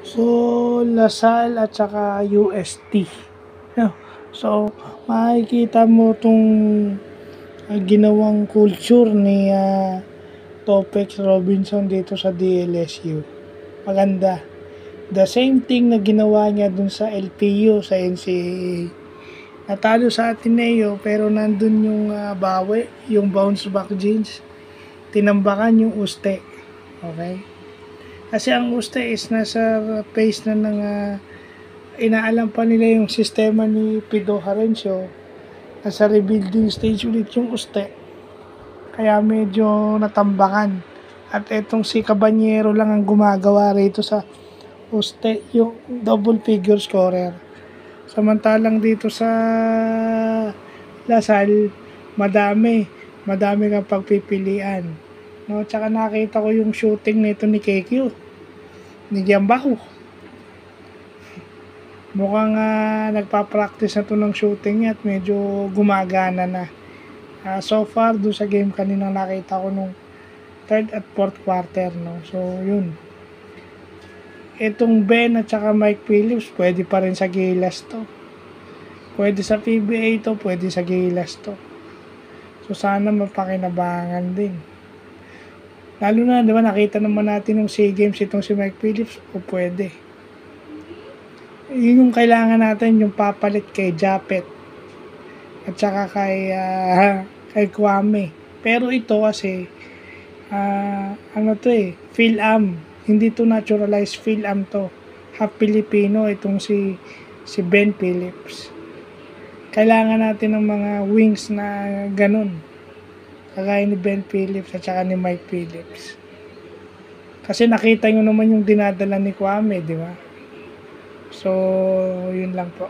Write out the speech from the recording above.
So, Lasal at saka UST. No? So, makikita mo itong ginawang culture ni Topex Robinson dito sa DLSU. Maganda. The same thing na ginawa niya dun sa LPU, sa NCAA. Natalo sa Ateneo pero nandun yung bawi, yung bounce back jeans. Tinambakan yung Uste. Okay? Kasi ang Uste is nasa pace na ng inaalam pa nila yung sistema ni Pido Harencio. Nasa rebuilding stage ulit yung Uste. Kaya medyo natambakan. At etong si Cabanyero lang ang gumagawa rito sa Uste, yung double figure scorer. Samantalang dito sa Lasal, madami kang pagpipilian. No, tsaka nakita ko yung shooting nito ni KQ, ni Giambao. Mukhang nagpa-practice na to ng shooting niya at medyo gumagana na. So far, doon sa game kanina nakita ko nung third at fourth quarter. No? So, yun. Itong Ben at saka Mike Phillips, pwede pa rin sa Gilas to. Pwede sa PBA to, pwede sa Gilas to. So, sana mapakinabangan din. Lalo na, di ba, nakita naman natin ng SEA Games itong si Mike Phillips, o pwede. Yun yung kailangan natin, yung papalit kay Japet at saka kay Kwame. Pero ito kasi Phil-Am, hindi to naturalized Phil-Am to. Half Filipino itong si Ben Phillips. Kailangan natin ng mga wings na ganun. Kagaya ni Ben Phillips at saka ni Mike Phillips. Kasi nakita nyo naman yung dinadala ni Kwame, di ba? So, yun lang po.